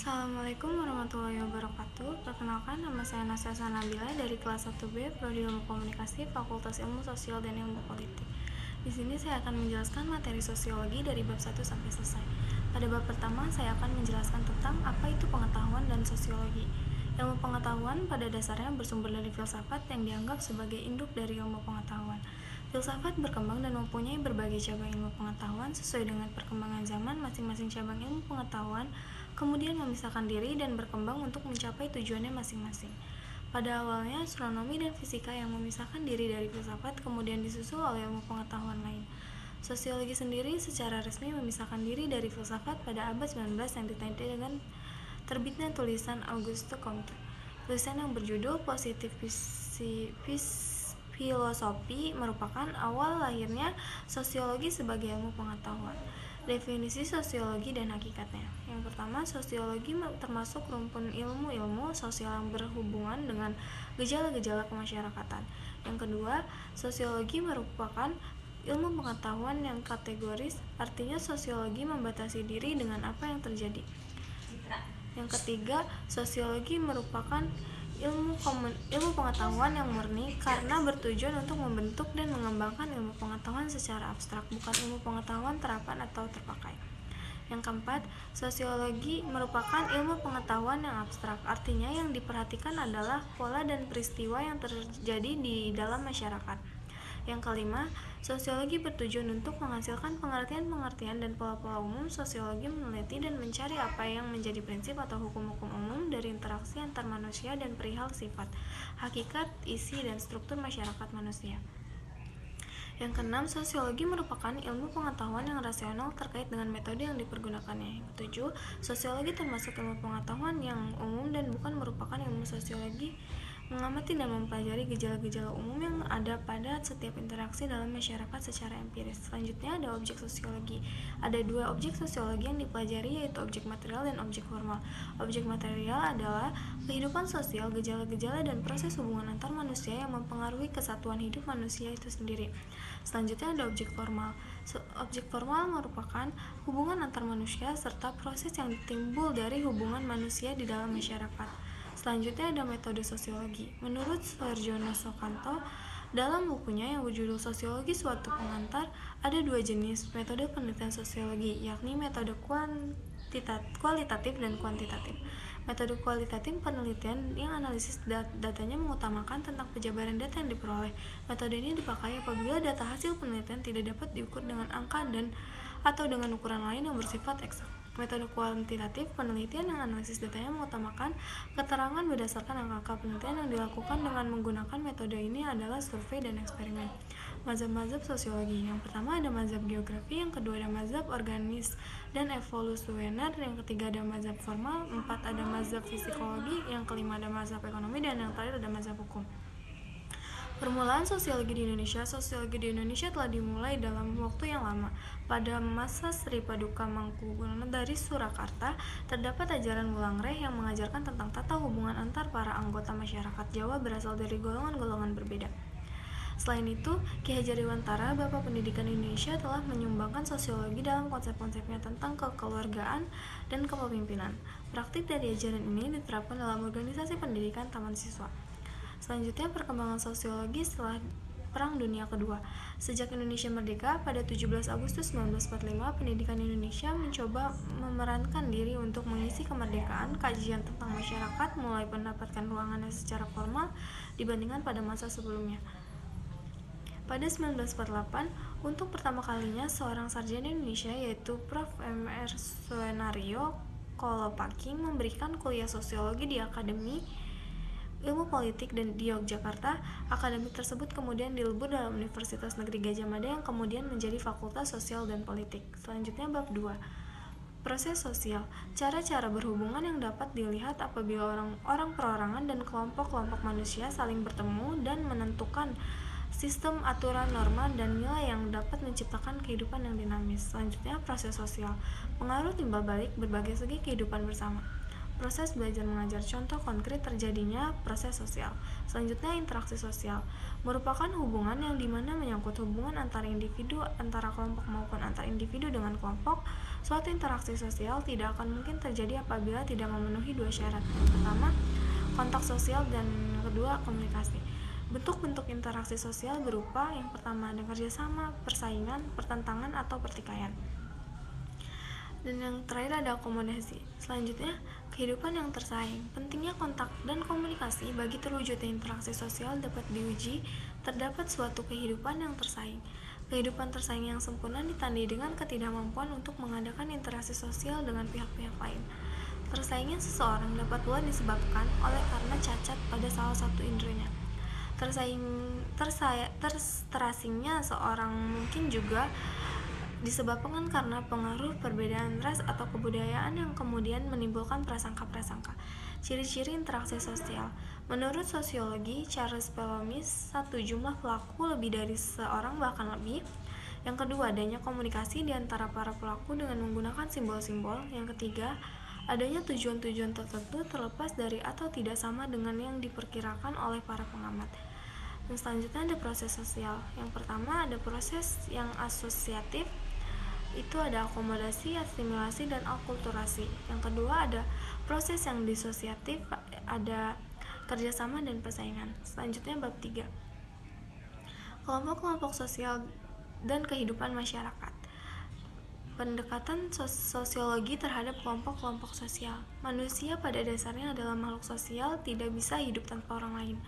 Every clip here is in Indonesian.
Assalamualaikum warahmatullahi wabarakatuh. Perkenalkan, nama saya Nasya Nabila dari kelas 1B Prodi Ilmu Komunikasi Fakultas Ilmu Sosial dan Ilmu Politik. Di sini saya akan menjelaskan materi sosiologi dari bab 1 sampai selesai. Pada bab pertama, saya akan menjelaskan tentang apa itu pengetahuan dan sosiologi. Ilmu pengetahuan pada dasarnya bersumber dari filsafat yang dianggap sebagai induk dari ilmu pengetahuan. Filsafat berkembang dan mempunyai berbagai cabang ilmu pengetahuan sesuai dengan perkembangan zaman. Masing-masing cabang ilmu pengetahuan kemudian memisahkan diri dan berkembang untuk mencapai tujuannya masing-masing. Pada awalnya, astronomi dan fisika yang memisahkan diri dari filsafat kemudian disusul oleh ilmu pengetahuan lain. Sosiologi sendiri secara resmi memisahkan diri dari filsafat pada abad 19 yang ditandai dengan terbitnya tulisan Auguste Comte. Tulisan yang berjudul Positif Filosofi merupakan awal lahirnya sosiologi sebagai ilmu pengetahuan. Definisi sosiologi dan hakikatnya. Yang pertama, sosiologi termasuk rumpun ilmu-ilmu sosial yang berhubungan dengan gejala-gejala kemasyarakatan. Yang kedua, sosiologi merupakan ilmu pengetahuan yang kategoris, artinya sosiologi membatasi diri dengan apa yang terjadi. Yang ketiga, sosiologi merupakan ilmu pengetahuan yang murni karena bertujuan untuk membentuk dan mengembangkan ilmu pengetahuan secara abstrak, bukan ilmu pengetahuan terapan atau terpakai. Yang keempat, sosiologi merupakan ilmu pengetahuan yang abstrak, artinya yang diperhatikan adalah pola dan peristiwa yang terjadi di dalam masyarakat. Yang kelima, sosiologi bertujuan untuk menghasilkan pengertian-pengertian dan pola-pola umum. Sosiologi meneliti dan mencari apa yang menjadi prinsip atau hukum-hukum umum dari interaksi antar manusia dan perihal sifat, hakikat, isi, dan struktur masyarakat manusia. Yang keenam, sosiologi merupakan ilmu pengetahuan yang rasional terkait dengan metode yang dipergunakannya. Yang ketujuh, sosiologi termasuk ilmu pengetahuan yang umum dan bukan merupakan ilmu sosiologi mengamati dan mempelajari gejala-gejala umum yang ada pada setiap interaksi dalam masyarakat secara empiris. Selanjutnya ada objek sosiologi. Ada dua objek sosiologi yang dipelajari, yaitu objek material dan objek formal. Objek material adalah kehidupan sosial, gejala-gejala dan proses hubungan antar manusia yang mempengaruhi kesatuan hidup manusia itu sendiri. Selanjutnya ada objek formal. Objek formal merupakan hubungan antar manusia serta proses yang timbul dari hubungan manusia di dalam masyarakat. Selanjutnya ada metode sosiologi. Menurut Sarjono Soekanto, dalam bukunya yang berjudul Sosiologi Suatu Pengantar, ada dua jenis metode penelitian sosiologi, yakni metode kualitatif dan kuantitatif. Metode kualitatif penelitian yang analisis datanya mengutamakan tentang penjabaran data yang diperoleh. Metode ini dipakai apabila data hasil penelitian tidak dapat diukur dengan angka dan atau dengan ukuran lain yang bersifat eksak. Metode kuantitatif penelitian yang analisis datanya mengutamakan keterangan berdasarkan angka penelitian yang dilakukan dengan menggunakan metode ini adalah survei dan eksperimen. Mazhab-mazhab sosiologi. Yang pertama ada mazhab geografi, yang kedua ada mazhab organis dan evolusioner, yang ketiga ada mazhab formal, empat ada mazhab psikologi, yang kelima ada mazhab ekonomi, dan yang terakhir ada mazhab hukum. Permulaan sosiologi di Indonesia. Sosiologi di Indonesia telah dimulai dalam waktu yang lama. Pada masa Sri Paduka Mangkubuwono dari Surakarta, terdapat ajaran Wulangreh yang mengajarkan tentang tata hubungan antar para anggota masyarakat Jawa berasal dari golongan-golongan berbeda. Selain itu, Ki Hajar Dewantara, Bapak Pendidikan Indonesia, telah menyumbangkan sosiologi dalam konsep-konsepnya tentang kekeluargaan dan kepemimpinan. Praktik dari ajaran ini diterapkan dalam organisasi pendidikan taman siswa. Selanjutnya, perkembangan sosiologi setelah Perang Dunia Kedua. Sejak Indonesia merdeka pada 17 Agustus 1945, pendidikan Indonesia mencoba memerankan diri untuk mengisi kemerdekaan. Kajian tentang masyarakat mulai mendapatkan ruangannya secara formal dibandingkan pada masa sebelumnya. Pada 1948, untuk pertama kalinya seorang sarjana Indonesia, yaitu Prof. M.R. Soenario Kolopaking, memberikan kuliah sosiologi di Akademi Ilmu Politik dan di Yogyakarta. Akademi tersebut kemudian dilebur dalam Universitas Negeri Gadjah Mada yang kemudian menjadi Fakultas Sosial dan Politik. Selanjutnya bab 2. Proses sosial. Cara-cara berhubungan yang dapat dilihat apabila orang perorangan dan kelompok-kelompok manusia saling bertemu dan menentukan sistem aturan, norma, dan nilai yang dapat menciptakan kehidupan yang dinamis. Selanjutnya proses sosial. Pengaruh timbal balik berbagai segi kehidupan bersama. Proses belajar mengajar, contoh konkret terjadinya proses sosial. Selanjutnya, interaksi sosial merupakan hubungan yang dimana menyangkut hubungan antara individu, antara kelompok maupun antar individu dengan kelompok. Suatu interaksi sosial tidak akan mungkin terjadi apabila tidak memenuhi dua syarat. Yang pertama, kontak sosial, dan yang kedua, komunikasi. Bentuk-bentuk interaksi sosial berupa yang pertama ada kerjasama, persaingan, pertentangan, atau pertikaian. Dan yang terakhir ada akomodasi. Selanjutnya, kehidupan yang tersaing. Pentingnya kontak dan komunikasi bagi terwujudnya interaksi sosial dapat diuji terdapat suatu kehidupan yang tersaing. Kehidupan tersaing yang sempurna ditandai dengan ketidakmampuan untuk mengadakan interaksi sosial dengan pihak-pihak lain. Tersaingnya seseorang dapat pula disebabkan oleh karena cacat pada salah satu inderanya. Terasingnya seorang mungkin juga disebabkan karena pengaruh perbedaan ras atau kebudayaan yang kemudian menimbulkan prasangka-prasangka. Ciri-ciri interaksi sosial. Menurut sosiologi Charles Pellomis, satu jumlah pelaku lebih dari seorang bahkan lebih. Yang kedua, adanya komunikasi di antara para pelaku dengan menggunakan simbol-simbol. Yang ketiga, adanya tujuan-tujuan tertentu terlepas dari atau tidak sama dengan yang diperkirakan oleh para pengamat. Dan selanjutnya ada proses sosial. Yang pertama ada proses yang asosiatif, itu ada akomodasi, asimilasi, dan akulturasi. Yang kedua ada proses yang disosiatif, ada kerjasama dan persaingan. Selanjutnya bab 3, kelompok-kelompok sosial dan kehidupan masyarakat. Pendekatan sosiologi terhadap kelompok-kelompok sosial. Manusia pada dasarnya adalah makhluk sosial, tidak bisa hidup tanpa orang lain.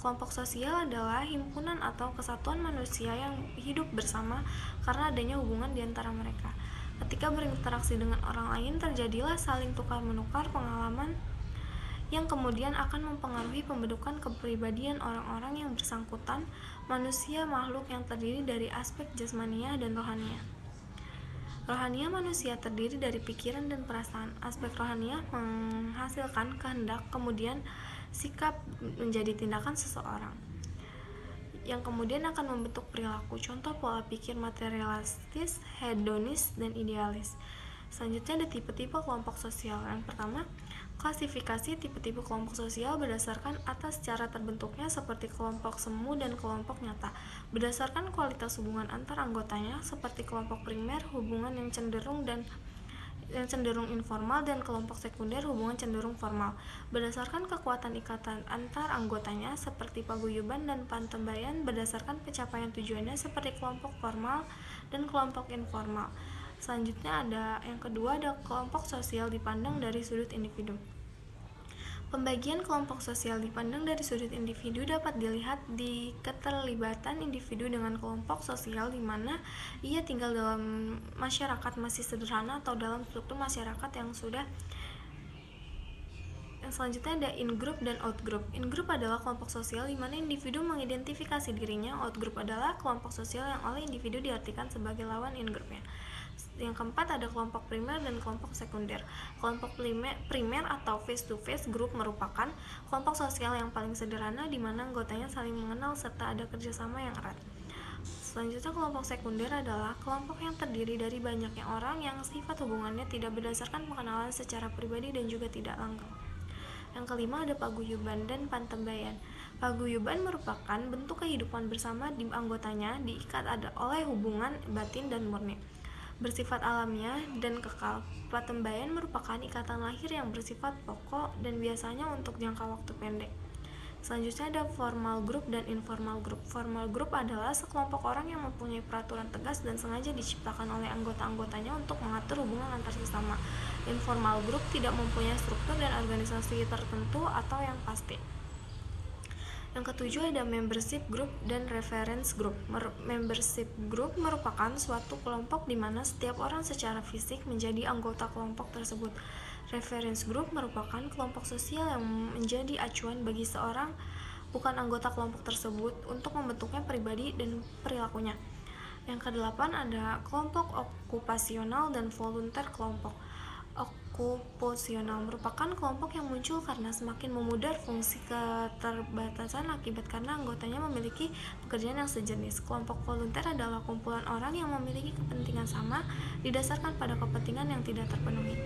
Kelompok sosial adalah himpunan atau kesatuan manusia yang hidup bersama karena adanya hubungan di antara mereka. Ketika berinteraksi dengan orang lain, terjadilah saling tukar-menukar pengalaman yang kemudian akan mempengaruhi pembentukan kepribadian orang-orang yang bersangkutan. Manusia makhluk yang terdiri dari aspek jasmania dan rohania. Rohania manusia terdiri dari pikiran dan perasaan. Aspek rohania menghasilkan kehendak, kemudian sikap menjadi tindakan seseorang yang kemudian akan membentuk perilaku. Contoh pola pikir materialistis, hedonis, dan idealis. Selanjutnya ada tipe-tipe kelompok sosial. Yang pertama, klasifikasi tipe-tipe kelompok sosial berdasarkan atas cara terbentuknya seperti kelompok semu dan kelompok nyata. Berdasarkan kualitas hubungan antar anggotanya seperti kelompok primer, hubungan yang cenderung informal, dan kelompok sekunder, hubungan cenderung formal. Berdasarkan kekuatan ikatan antar anggotanya seperti paguyuban dan pantembayan, berdasarkan pencapaian tujuannya seperti kelompok formal dan kelompok informal. Selanjutnya ada yang kedua, ada kelompok sosial dipandang dari sudut individu. Pembagian kelompok sosial dipandang dari sudut individu dapat dilihat di keterlibatan individu dengan kelompok sosial di mana ia tinggal dalam masyarakat masih sederhana atau dalam struktur masyarakat yang sudah. Yang selanjutnya ada in-group dan out-group. In-group adalah kelompok sosial di mana individu mengidentifikasi dirinya. Out-group adalah kelompok sosial yang oleh individu diartikan sebagai lawan in-groupnya. Yang keempat ada kelompok primer dan kelompok sekunder. Kelompok primer atau face-to-face group merupakan kelompok sosial yang paling sederhana di mana anggotanya saling mengenal serta ada kerjasama yang erat. Selanjutnya kelompok sekunder adalah kelompok yang terdiri dari banyaknya orang yang sifat hubungannya tidak berdasarkan pengenalan secara pribadi dan juga tidak langgeng. Yang kelima ada paguyuban dan pantembayan. Paguyuban merupakan bentuk kehidupan bersama di anggotanya diikat oleh hubungan batin dan murni, bersifat alamiah dan kekal. Patembayan merupakan ikatan lahir yang bersifat pokok dan biasanya untuk jangka waktu pendek. Selanjutnya ada formal group dan informal group. Formal group adalah sekelompok orang yang mempunyai peraturan tegas dan sengaja diciptakan oleh anggota-anggotanya untuk mengatur hubungan antar sesama. Informal group tidak mempunyai struktur dan organisasi tertentu atau yang pasti. Yang ketujuh ada membership group dan reference group. Membership group merupakan suatu kelompok di mana setiap orang secara fisik menjadi anggota kelompok tersebut. Reference group merupakan kelompok sosial yang menjadi acuan bagi seorang bukan anggota kelompok tersebut untuk membentuknya pribadi dan perilakunya. Yang kedelapan ada kelompok okupasional dan volunteer kelompok. Okupasional merupakan kelompok yang muncul karena semakin memudar fungsi keterbatasan akibat karena anggotanya memiliki pekerjaan yang sejenis. Kelompok volunteer adalah kumpulan orang yang memiliki kepentingan sama didasarkan pada kepentingan yang tidak terpenuhi.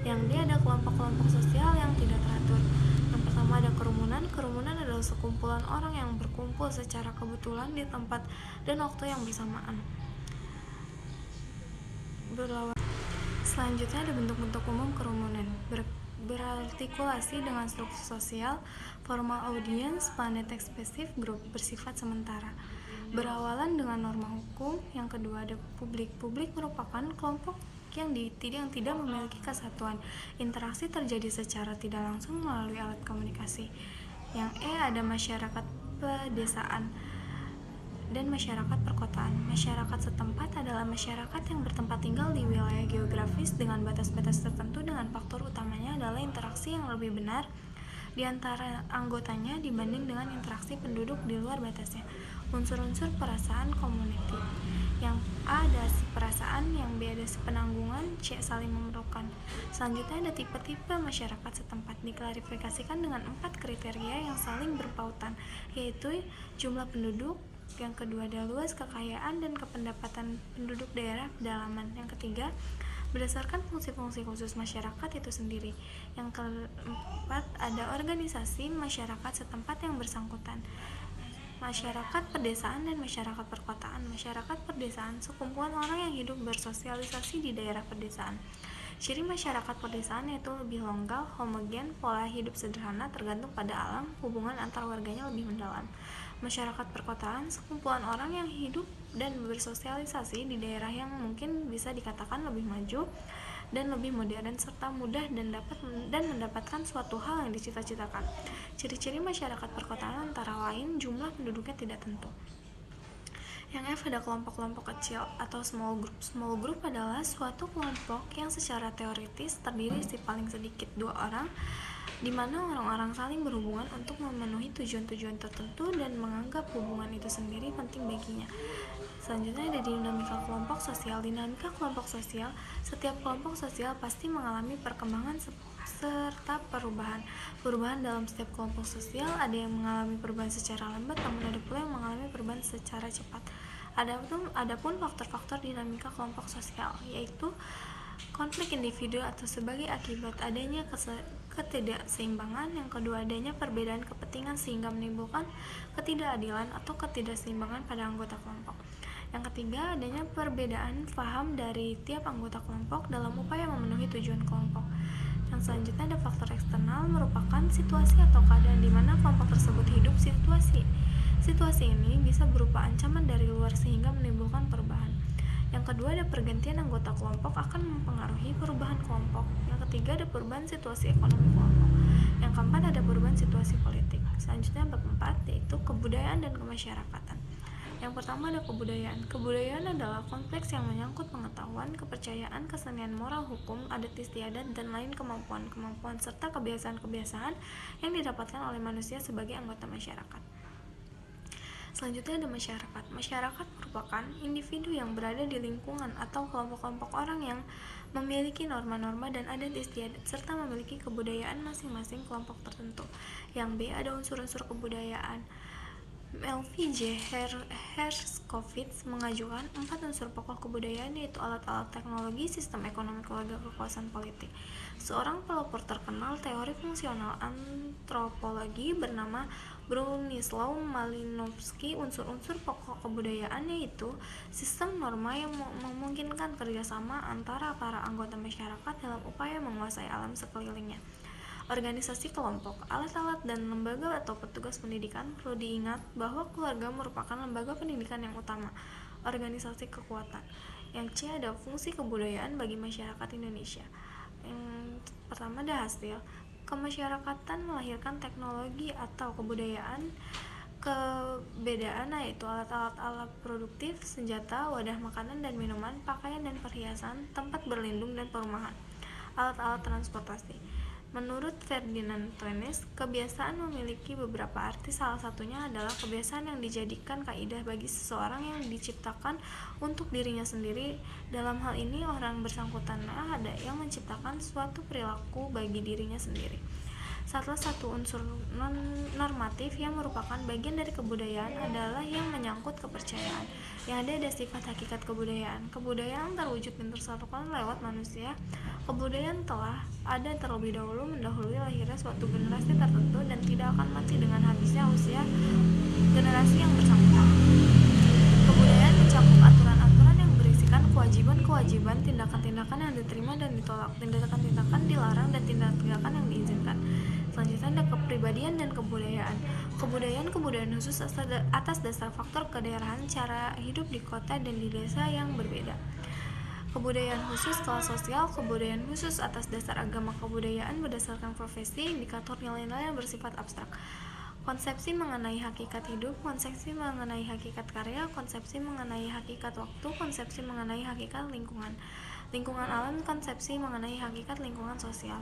Yang D ada kelompok-kelompok sosial yang tidak teratur. Yang pertama ada kerumunan. Kerumunan adalah sekumpulan orang yang berkumpul secara kebetulan di tempat dan waktu yang bersamaan. Selanjutnya ada bentuk-bentuk umum kerumunan. Berartikulasi dengan struktur sosial, formal audience, planet ekspresif, grup bersifat sementara. Berawalan dengan norma hukum. Yang kedua ada publik. Publik merupakan kelompok yang tidak memiliki kesatuan. Interaksi terjadi secara tidak langsung melalui alat komunikasi. Yang E ada masyarakat pedesaan dan masyarakat perkotaan. Masyarakat setempat adalah masyarakat yang bertempat tinggal di wilayah geografis dengan batas-batas tertentu, dengan faktor utamanya adalah interaksi yang lebih benar di antara anggotanya dibanding dengan interaksi penduduk di luar batasnya. Unsur-unsur perasaan community. Yang A ada perasaan, yang B ada penanggungan, C saling memerlukan. Selanjutnya ada tipe-tipe masyarakat setempat, diklarifikasikan dengan 4 kriteria yang saling berpautan, yaitu jumlah penduduk. Yang kedua ada luas, kekayaan, dan kependapatan penduduk daerah pedalaman. Yang ketiga berdasarkan fungsi-fungsi khusus masyarakat itu sendiri. Yang keempat ada organisasi masyarakat setempat yang bersangkutan. Masyarakat pedesaan dan masyarakat perkotaan. Masyarakat pedesaan sekumpulan orang yang hidup bersosialisasi di daerah pedesaan. Ciri masyarakat pedesaan yaitu lebih longgar, homogen, pola hidup sederhana, tergantung pada alam, hubungan antar warganya lebih mendalam. Masyarakat perkotaan sekumpulan orang yang hidup dan bersosialisasi di daerah yang mungkin bisa dikatakan lebih maju dan lebih modern, serta mudah dan mendapatkan suatu hal yang dicita-citakan. Ciri-ciri masyarakat perkotaan antara lain jumlah penduduknya tidak tentu. Yang F ada kelompok-kelompok kecil atau small group. Small group adalah suatu kelompok yang secara teoritis terdiri dari paling sedikit 2 orang, di mana orang-orang saling berhubungan untuk memenuhi tujuan-tujuan tertentu dan menganggap hubungan itu sendiri penting baginya. Selanjutnya ada dinamika kelompok sosial. Dinamika kelompok sosial, setiap kelompok sosial pasti mengalami perkembangan serta perubahan. Perubahan dalam setiap kelompok sosial ada yang mengalami perubahan secara lambat, namun ada pula yang mengalami perubahan secara cepat. Adapun faktor-faktor dinamika kelompok sosial, yaitu konflik individu atau sebagai akibat adanya ketidakseimbangan. Yang kedua adanya perbedaan kepentingan sehingga menimbulkan ketidakadilan atau ketidakseimbangan pada anggota kelompok. Yang ketiga adanya perbedaan paham dari tiap anggota kelompok dalam upaya memenuhi tujuan kelompok. Yang selanjutnya ada faktor eksternal, merupakan situasi atau keadaan di mana kelompok tersebut hidup. Situasi ini bisa berupa ancaman dari luar sehingga menimbulkan perubahan. Yang kedua ada pergantian anggota kelompok akan mempengaruhi perubahan kelompok. Yang ketiga ada perubahan situasi ekonomi kelompok. Yang keempat ada perubahan situasi politik. Selanjutnya bab 4 yaitu kebudayaan dan kemasyarakatan. Yang pertama ada kebudayaan. Kebudayaan adalah kompleks yang menyangkut pengetahuan, kepercayaan, kesenian, moral, hukum, adat istiadat, dan lain kemampuan serta kebiasaan-kebiasaan yang didapatkan oleh manusia sebagai anggota masyarakat. Selanjutnya ada masyarakat. Masyarakat merupakan individu yang berada di lingkungan atau kelompok-kelompok orang yang memiliki norma-norma dan adat istiadat serta memiliki kebudayaan masing-masing kelompok tertentu. Yang B ada unsur-unsur kebudayaan. LVJ Herskovits mengajukan 4 unsur pokok kebudayaan, yaitu alat-alat teknologi, sistem ekonomi, keluarga, kekuasaan politik. Seorang pelopor terkenal teori fungsional antropologi bernama Bronislaw Malinowski, unsur-unsur pokok kebudayaan yaitu sistem norma yang memungkinkan kerjasama antara para anggota masyarakat dalam upaya menguasai alam sekelilingnya. Organisasi kelompok, alat-alat dan lembaga atau petugas pendidikan. Perlu diingat bahwa keluarga merupakan lembaga pendidikan yang utama. Organisasi kekuatan. Yang C ada fungsi kebudayaan bagi masyarakat Indonesia. Yang pertama ada hasil. Kemasyarakatan melahirkan teknologi atau kebudayaan. Kebedaan yaitu alat-alat produktif, senjata, wadah makanan dan minuman, pakaian dan perhiasan, tempat berlindung dan perumahan. Alat-alat transportasi. Menurut Ferdinand Tönnies, kebiasaan memiliki beberapa arti. Salah satunya adalah kebiasaan yang dijadikan kaidah bagi seseorang yang diciptakan untuk dirinya sendiri. Dalam hal ini, orang bersangkutan ada yang menciptakan suatu perilaku bagi dirinya sendiri. Salah satu unsur normatif yang merupakan bagian dari kebudayaan adalah yang menyangkut kepercayaan. Yang ada sifat hakikat kebudayaan. Kebudayaan terwujud intersatukan lewat manusia. Kebudayaan telah ada terlebih dahulu mendahului lahirnya suatu generasi tertentu dan tidak akan mati dengan habisnya usia generasi yang bersangkutan. Kebudayaan mencakup aturan-aturan yang berisikan kewajiban-kewajiban, tindakan-tindakan yang diterima dan ditolak, tindakan-tindakan dilarang, dan tindakan-tindakan yang diizinkan. Selanjutnya ada kepribadian dan kebudayaan. Kebudayaan khusus atas dasar faktor kedaerahan, cara hidup di kota dan di desa yang berbeda. Kebudayaan khusus kelas sosial, kebudayaan khusus atas dasar agama, kebudayaan berdasarkan profesi, indikator nilai-nilai yang bersifat abstrak. Konsepsi mengenai hakikat hidup, konsepsi mengenai hakikat karya, konsepsi mengenai hakikat waktu, konsepsi mengenai hakikat lingkungan alam, konsepsi mengenai hakikat lingkungan sosial.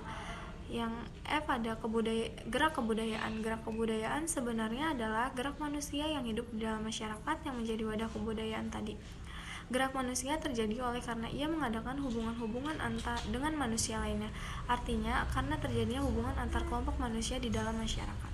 Yang F ada gerak kebudayaan. Gerak kebudayaan sebenarnya adalah gerak manusia yang hidup di dalam masyarakat yang menjadi wadah kebudayaan tadi. Gerak manusia terjadi oleh karena ia mengadakan hubungan-hubungan dengan manusia lainnya. Artinya, karena terjadinya hubungan antar kelompok manusia di dalam masyarakat.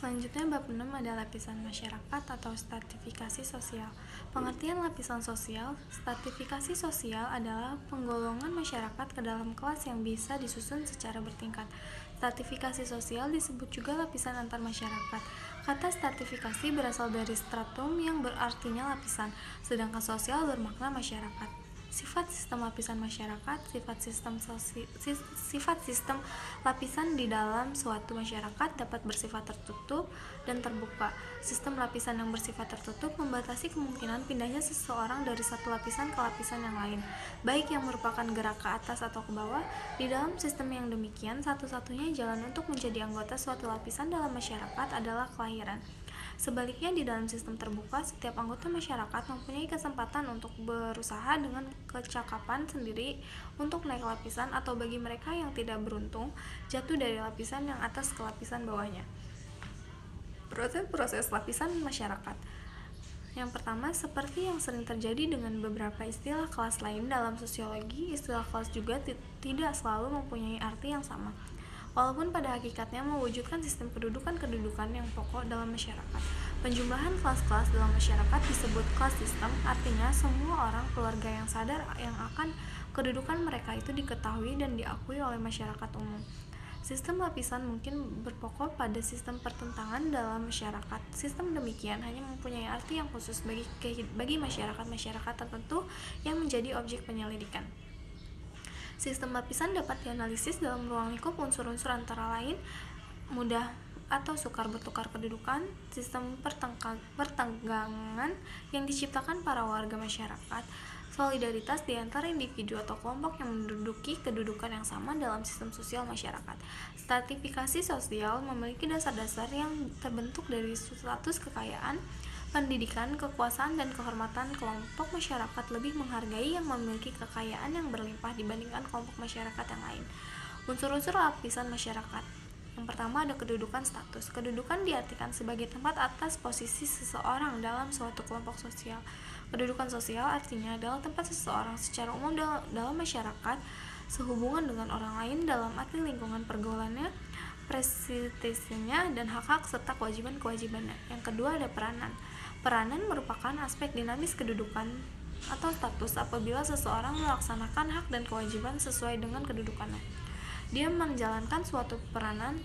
Selanjutnya bab 6 ada lapisan masyarakat atau stratifikasi sosial. Pengertian lapisan sosial. Stratifikasi sosial adalah penggolongan masyarakat ke dalam kelas yang bisa disusun secara bertingkat. Stratifikasi sosial disebut juga lapisan antar masyarakat. Kata stratifikasi berasal dari stratum yang berartinya lapisan, sedangkan sosial bermakna masyarakat. Sifat sistem lapisan masyarakat. Sifat sistem lapisan di dalam suatu masyarakat dapat bersifat tertutup dan terbuka. Sistem lapisan yang bersifat tertutup membatasi kemungkinan pindahnya seseorang dari satu lapisan ke lapisan yang lain, baik yang merupakan gerak ke atas atau ke bawah. Di dalam sistem yang demikian, satu-satunya jalan untuk menjadi anggota suatu lapisan dalam masyarakat adalah kelahiran. Sebaliknya, di dalam sistem terbuka, setiap anggota masyarakat mempunyai kesempatan untuk berusaha dengan kecakapan sendiri untuk naik lapisan, atau bagi mereka yang tidak beruntung, jatuh dari lapisan yang atas ke lapisan bawahnya. Proses lapisan masyarakat. Yang pertama, seperti yang sering terjadi dengan beberapa istilah kelas lain dalam sosiologi, istilah kelas juga tidak selalu mempunyai arti yang sama, walaupun pada hakikatnya mewujudkan sistem kedudukan-kedudukan yang pokok dalam masyarakat. Penjumlahan kelas-kelas dalam masyarakat disebut kelas sistem, artinya semua orang keluarga yang sadar yang akan kedudukan mereka itu diketahui dan diakui oleh masyarakat umum. Sistem lapisan mungkin berpokok pada sistem pertentangan dalam masyarakat. Sistem demikian hanya mempunyai arti yang khusus bagi masyarakat-masyarakat tertentu yang menjadi objek penyelidikan. Sistem lapisan dapat dianalisis dalam ruang lingkup unsur-unsur antara lain mudah atau sukar bertukar kedudukan, sistem pertenggangan yang diciptakan para warga masyarakat, solidaritas di antara individu atau kelompok yang menduduki kedudukan yang sama dalam sistem sosial masyarakat. Stratifikasi sosial memiliki dasar-dasar yang terbentuk dari status kekayaan, pendidikan, kekuasaan, dan kehormatan. Kelompok masyarakat lebih menghargai yang memiliki kekayaan yang berlimpah dibandingkan kelompok masyarakat yang lain. Unsur-unsur lapisan masyarakat. Yang pertama ada kedudukan status. Kedudukan diartikan sebagai tempat atas posisi seseorang dalam suatu kelompok sosial. Kedudukan sosial artinya adalah tempat seseorang secara umum dalam masyarakat sehubungan dengan orang lain dalam arti lingkungan pergaulannya, prestisenya, dan hak-hak serta kewajiban-kewajibannya. Yang kedua ada peranan. Peranan merupakan aspek dinamis kedudukan atau status apabila seseorang melaksanakan hak dan kewajiban sesuai dengan kedudukannya. Dia menjalankan suatu peranan.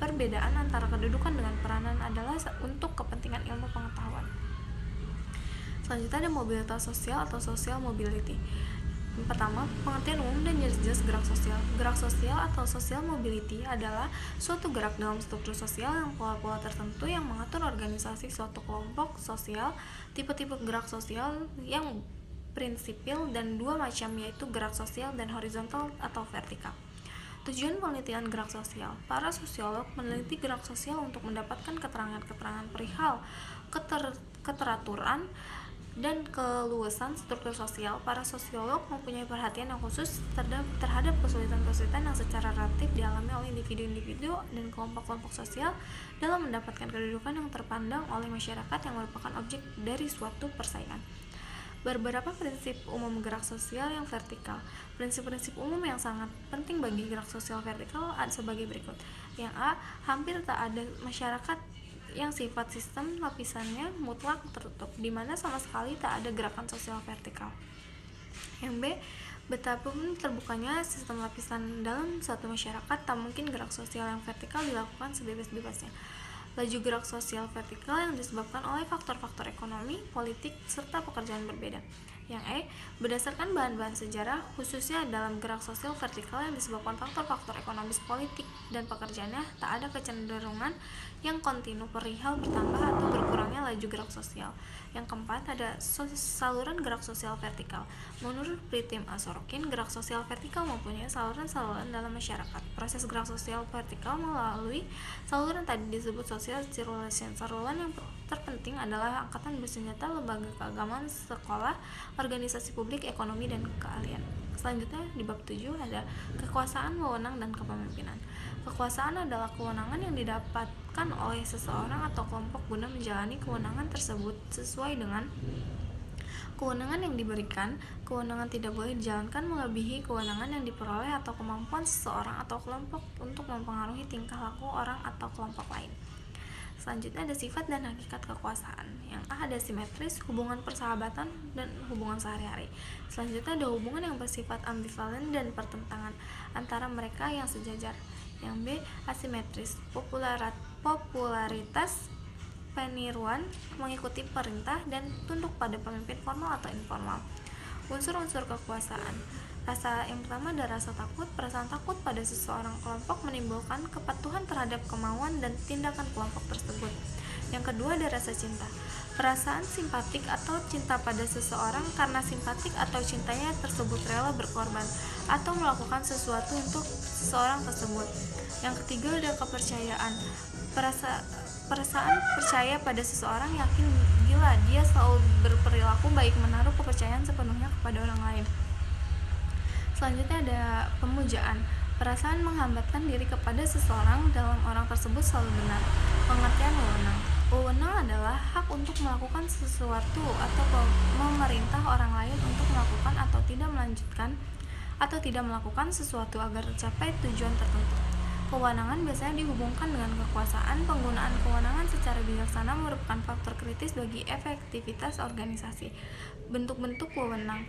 Perbedaan antara kedudukan dengan peranan adalah untuk kepentingan ilmu pengetahuan. Selanjutnya ada mobilitas sosial atau social mobility. Yang pertama, pengertian umum dan jelas gerak sosial. Gerak sosial atau social mobility adalah suatu gerak dalam struktur sosial yang pola-pola tertentu yang mengatur organisasi suatu kelompok sosial. Tipe-tipe gerak sosial yang prinsipil dan dua macam, yaitu gerak sosial dan horizontal atau vertikal. Tujuan penelitian gerak sosial. Para sosiolog meneliti gerak sosial untuk mendapatkan keterangan-keterangan perihal keteraturan dan keluasan struktur sosial. Para sosiolog mempunyai perhatian yang khusus terhadap kesulitan-kesulitan yang secara relatif dialami oleh individu-individu dan kelompok-kelompok sosial dalam mendapatkan kedudukan yang terpandang oleh masyarakat yang merupakan objek dari suatu persaingan. Beberapa prinsip umum gerak sosial yang vertikal. Prinsip-prinsip umum yang sangat penting bagi gerak sosial vertikal sebagai berikut. Yang A, hampir tak ada masyarakat yang sifat sistem lapisannya mutlak tertutup, di mana sama sekali tak ada gerakan sosial vertikal. Yang B, betapapun terbukanya sistem lapisan dalam suatu masyarakat, tak mungkin gerak sosial yang vertikal dilakukan sebebas-bebasnya. Laju gerak sosial vertikal yang disebabkan oleh faktor-faktor ekonomi, politik, serta pekerjaan berbeda. Yang E, berdasarkan bahan-bahan sejarah, khususnya dalam gerak sosial vertikal yang disebabkan faktor-faktor ekonomis, politik, dan pekerjaannya, tak ada kecenderungan yang kontinu perihal bertambah atau berkurangnya laju gerak sosial. Yang keempat, ada saluran gerak sosial vertikal. Menurut Pritim A. Sorokin, gerak sosial vertikal mempunyai saluran-saluran dalam masyarakat. Proses gerak sosial vertikal melalui saluran tadi disebut social circulation. Saluran yang terpenting adalah angkatan bersenjata, lembaga keagamaan, sekolah, organisasi publik, ekonomi, dan keahlian. Selanjutnya di bab 7 ada kekuasaan, wewenang, dan kepemimpinan. Kekuasaan adalah kewenangan yang didapatkan oleh seseorang atau kelompok guna menjalani kewenangan tersebut sesuai dengan kewenangan yang diberikan. Kewenangan tidak boleh dijalankan melebihi kewenangan yang diperoleh atau kemampuan seseorang atau kelompok untuk mempengaruhi tingkah laku orang atau kelompok lain. Selanjutnya ada sifat dan hakikat kekuasaan. Yang A, ada simetris, hubungan persahabatan, dan hubungan sehari-hari. Selanjutnya ada hubungan yang bersifat ambivalen dan pertentangan antara mereka yang sejajar. Yang B, asimetris, popularitas, peniruan, mengikuti perintah, dan tunduk pada pemimpin formal atau informal. Unsur-unsur kekuasaan. Yang pertama ada rasa takut. Perasaan takut pada seseorang kelompok menimbulkan kepatuhan terhadap kemauan dan tindakan kelompok tersebut. Yang kedua ada rasa cinta. Perasaan simpatik atau cinta pada seseorang karena simpatik atau cintanya tersebut rela berkorban atau melakukan sesuatu untuk seseorang tersebut. Yang ketiga ada kepercayaan. Perasaan percaya pada seseorang, yakin bila dia selalu berperilaku baik, menaruh kepercayaan sepenuhnya kepada orang lain. Selanjutnya ada pemujaan. Perasaan menghambatkan diri kepada seseorang dalam orang tersebut selalu benar. Pengertian wewenang. Wewenang adalah hak untuk melakukan sesuatu atau memerintah orang lain untuk melakukan atau tidak melanjutkan atau tidak melakukan sesuatu agar tercapai tujuan tertentu. Kewenangan biasanya dihubungkan dengan kekuasaan. Penggunaan kewenangan secara bijaksana merupakan faktor kritis bagi efektivitas organisasi. Bentuk-bentuk wewenang.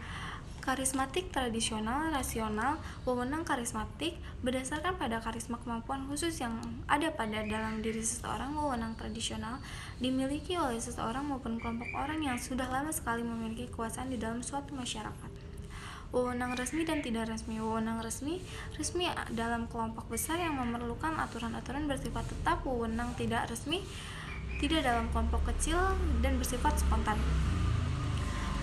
Karismatik, tradisional, rasional. Wewenang karismatik berdasarkan pada karisma, kemampuan khusus yang ada pada dalam diri seseorang. Wewenang tradisional dimiliki oleh seseorang maupun kelompok orang yang sudah lama sekali memiliki kekuasaan di dalam suatu masyarakat. Wewenang resmi dan tidak resmi. Wewenang resmi dalam kelompok besar yang memerlukan aturan-aturan bersifat tetap. Wewenang tidak resmi tidak dalam kelompok kecil dan bersifat spontan.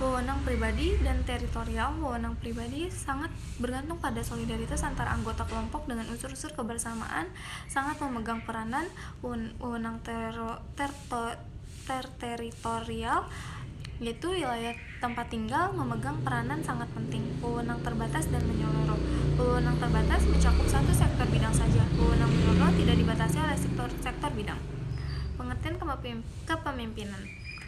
Wewenang pribadi dan teritorial. Wewenang pribadi sangat bergantung pada solidaritas antara anggota kelompok dengan unsur-unsur kebersamaan, sangat memegang peranan. Wewenang teritorial yaitu wilayah tempat tinggal memegang peranan sangat penting. Wewenang terbatas dan menyeluruh. Wewenang terbatas mencakup satu sektor bidang saja. Wewenang menyeluruh tidak dibatasi oleh sektor bidang. Pengertian kepemimpinan.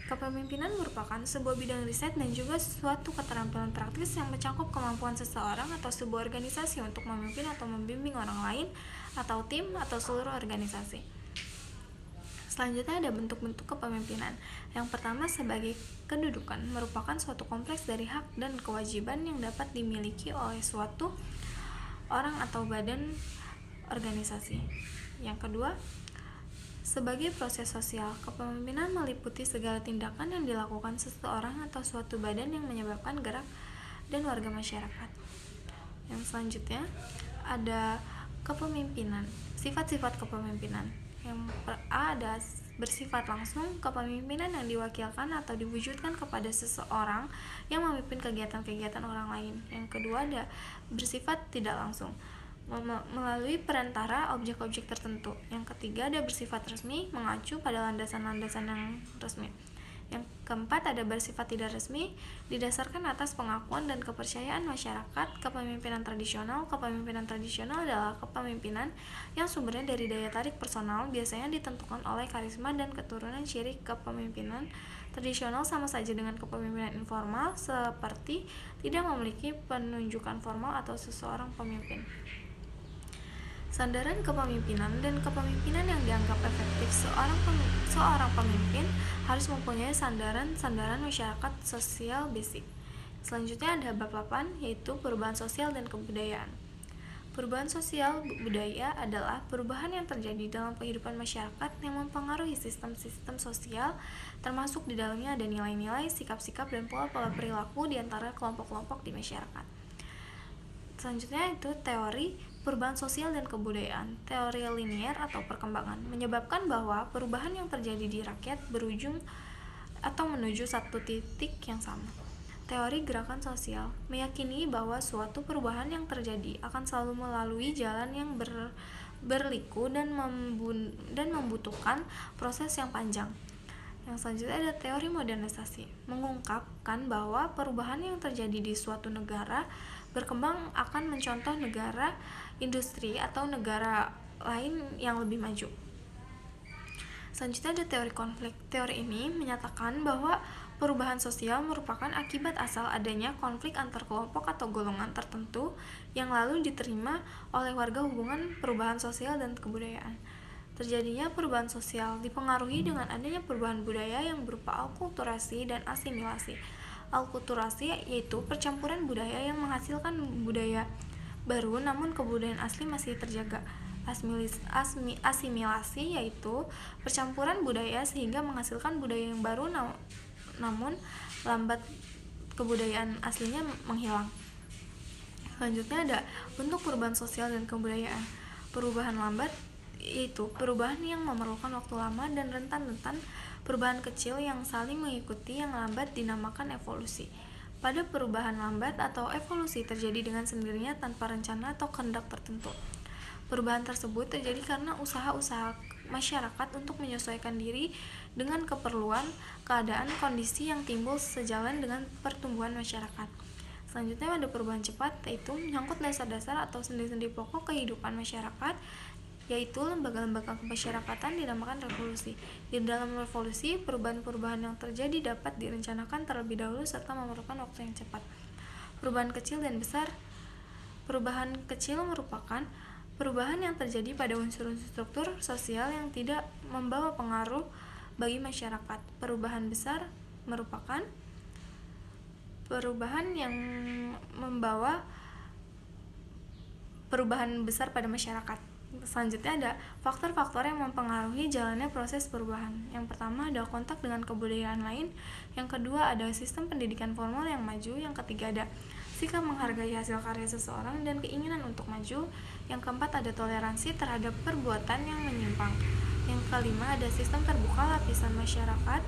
Kepemimpinan merupakan sebuah bidang riset dan juga suatu keterampilan praktis yang mencakup kemampuan seseorang atau sebuah organisasi untuk memimpin atau membimbing orang lain atau tim atau seluruh organisasi. Selanjutnya ada bentuk-bentuk kepemimpinan. Yang pertama sebagai kedudukan, merupakan suatu kompleks dari hak dan kewajiban yang dapat dimiliki oleh suatu orang atau badan organisasi. Yang kedua, sebagai proses sosial, kepemimpinan meliputi segala tindakan yang dilakukan seseorang atau suatu badan yang menyebabkan gerak dan warga masyarakat. Yang selanjutnya ada kepemimpinan. Sifat-sifat kepemimpinan. Yang A ada bersifat langsung, kepemimpinan yang diwakilkan atau diwujudkan kepada seseorang yang memimpin kegiatan-kegiatan orang lain. Yang kedua ada bersifat tidak langsung, melalui perantara objek-objek tertentu. Yang ketiga ada bersifat resmi, mengacu pada landasan-landasan yang resmi. Yang keempat ada bersifat tidak resmi, didasarkan atas pengakuan dan kepercayaan masyarakat. Kepemimpinan tradisional adalah kepemimpinan yang sumbernya dari daya tarik personal, biasanya ditentukan oleh karisma dan keturunan. Ciri kepemimpinan tradisional sama saja dengan kepemimpinan informal, seperti tidak memiliki penunjukan formal atau seseorang pemimpin. Sandaran kepemimpinan dan kepemimpinan yang dianggap efektif seorang pemimpin harus mempunyai sandaran masyarakat sosial basic. Selanjutnya ada bab 8, yaitu perubahan sosial dan kebudayaan. Perubahan sosial budaya adalah perubahan yang terjadi dalam kehidupan masyarakat yang mempengaruhi sistem-sistem sosial, termasuk di dalamnya ada nilai-nilai, sikap-sikap, dan pola-pola perilaku di antara kelompok-kelompok di masyarakat. Selanjutnya itu teori perubahan sosial dan kebudayaan. Teori linier atau perkembangan menyebabkan bahwa perubahan yang terjadi di rakyat berujung atau menuju satu titik yang sama. Teori gerakan sosial meyakini bahwa suatu perubahan yang terjadi akan selalu melalui jalan yang berliku dan membutuhkan proses yang panjang. Yang selanjutnya ada teori modernisasi, mengungkapkan bahwa perubahan yang terjadi di suatu negara berkembang akan mencontoh negara industri atau negara lain yang lebih maju. Selanjutnya ada teori konflik. Teori ini menyatakan bahwa perubahan sosial merupakan akibat asal adanya konflik antar kelompok atau golongan tertentu yang lalu diterima oleh warga. Hubungan perubahan sosial dan kebudayaan. Terjadinya perubahan sosial dipengaruhi dengan adanya perubahan budaya yang berupa alkulturasi dan asimilasi. Alkulturasi yaitu percampuran budaya yang menghasilkan budaya baru namun kebudayaan asli masih terjaga. Asimilasi yaitu percampuran budaya sehingga menghasilkan budaya yang baru namun lambat kebudayaan aslinya menghilang. Selanjutnya ada bentuk perubahan sosial dan kebudayaan. Perubahan lambat yaitu perubahan yang memerlukan waktu lama dan rentan. Perubahan kecil yang saling mengikuti yang lambat dinamakan evolusi. Pada perubahan lambat atau evolusi terjadi dengan sendirinya tanpa rencana atau kehendak tertentu. Perubahan tersebut terjadi karena usaha-usaha masyarakat untuk menyesuaikan diri dengan keperluan, keadaan, kondisi yang timbul sejalan dengan pertumbuhan masyarakat. Selanjutnya ada perubahan cepat, yaitu menyangkut dasar-dasar atau sendi-sendi pokok kehidupan masyarakat, yaitu lembaga-lembaga kemasyarakatan dinamakan revolusi. Di dalam revolusi, perubahan-perubahan yang terjadi dapat direncanakan terlebih dahulu serta memerlukan waktu yang cepat. Perubahan kecil dan besar. Perubahan kecil merupakan perubahan yang terjadi pada unsur-unsur struktur sosial yang tidak membawa pengaruh bagi masyarakat. Perubahan besar merupakan perubahan yang membawa perubahan besar pada masyarakat. Selanjutnya ada faktor-faktor yang mempengaruhi jalannya proses perubahan. Yang pertama ada kontak dengan kebudayaan lain. Yang kedua ada sistem pendidikan formal yang maju. Yang ketiga ada sikap menghargai hasil karya seseorang dan keinginan untuk maju. Yang keempat ada toleransi terhadap perbuatan yang menyimpang. Yang kelima ada sistem terbuka lapisan masyarakat.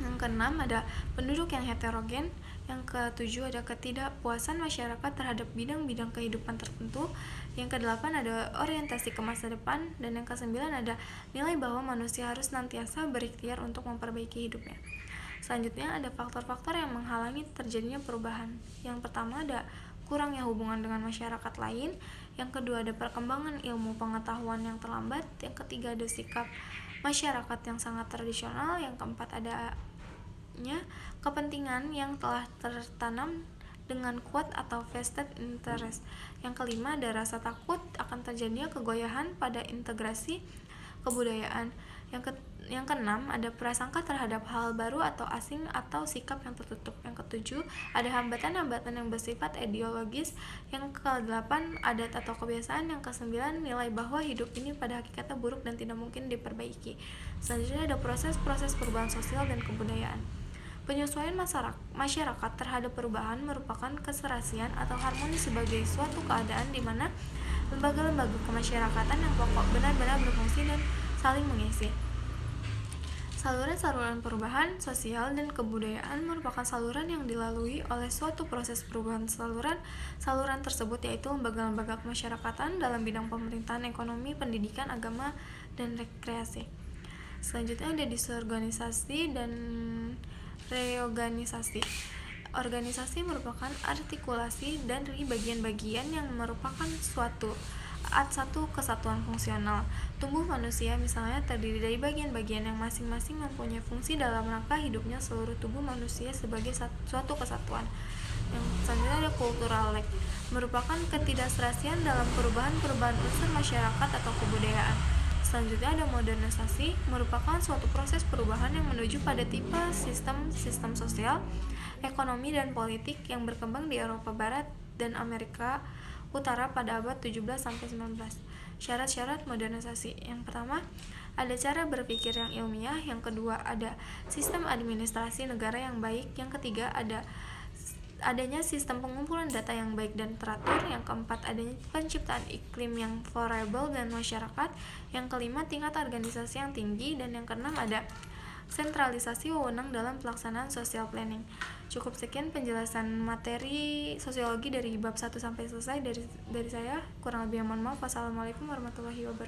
Yang keenam ada penduduk yang heterogen. Yang ketujuh ada ketidakpuasan masyarakat terhadap bidang-bidang kehidupan tertentu. Yang kedelapan ada orientasi ke masa depan. Dan yang kesembilan ada nilai bahwa manusia harus senantiasa berikhtiar untuk memperbaiki hidupnya. Selanjutnya ada faktor-faktor yang menghalangi terjadinya perubahan. Yang pertama ada kurangnya hubungan dengan masyarakat lain. Yang kedua ada perkembangan ilmu pengetahuan yang terlambat. Yang ketiga ada sikap masyarakat yang sangat tradisional. Yang keempat ada kepentingan yang telah tertanam dengan kuat atau vested interest. Yang kelima ada rasa takut akan terjadinya kegoyahan pada integrasi kebudayaan. Yang keenam ada prasangka terhadap hal baru atau asing atau sikap yang tertutup. Yang ketujuh ada hambatan-hambatan yang bersifat ideologis. Yang kedelapan adat atau kebiasaan. Yang kesembilan nilai bahwa hidup ini pada hakikatnya buruk dan tidak mungkin diperbaiki. Selanjutnya ada proses-proses perubahan sosial dan kebudayaan. Penyesuaian masyarakat terhadap perubahan merupakan keserasian atau harmonis sebagai suatu keadaan di mana lembaga-lembaga kemasyarakatan yang pokok benar-benar berfungsi dan saling mengisi. Saluran-saluran perubahan sosial dan kebudayaan merupakan saluran yang dilalui oleh suatu proses perubahan. Saluran tersebut yaitu lembaga-lembaga kemasyarakatan dalam bidang pemerintahan, ekonomi, pendidikan, agama, dan rekreasi. Selanjutnya ada disorganisasi dan reorganisasi. Organisasi merupakan artikulasi dari bagian-bagian yang merupakan satu kesatuan fungsional. Tubuh manusia misalnya terdiri dari bagian-bagian yang masing-masing mempunyai fungsi dalam rangka hidupnya seluruh tubuh manusia sebagai suatu kesatuan. Yang selanjutnya ada cultural lag, merupakan ketidakserasian dalam perubahan-perubahan unsur masyarakat atau kebudayaan. Selanjutnya ada modernisasi, merupakan suatu proses perubahan yang menuju pada tipe sistem sosial, ekonomi, dan politik yang berkembang di Eropa Barat dan Amerika Utara pada abad 17-19. Syarat-syarat modernisasi. Yang pertama, ada cara berpikir yang ilmiah. Yang kedua, ada sistem administrasi negara yang baik. Yang ketiga, adanya sistem pengumpulan data yang baik dan teratur. Yang keempat, adanya penciptaan iklim yang favorable dan masyarakat. Yang kelima, tingkat organisasi yang tinggi. Dan yang keenam, ada sentralisasi wewenang dalam pelaksanaan social planning. Cukup sekian penjelasan materi sosiologi dari bab 1 sampai selesai dari saya. Kurang lebih mohon maaf. Wassalamualaikum warahmatullahi wabarakatuh.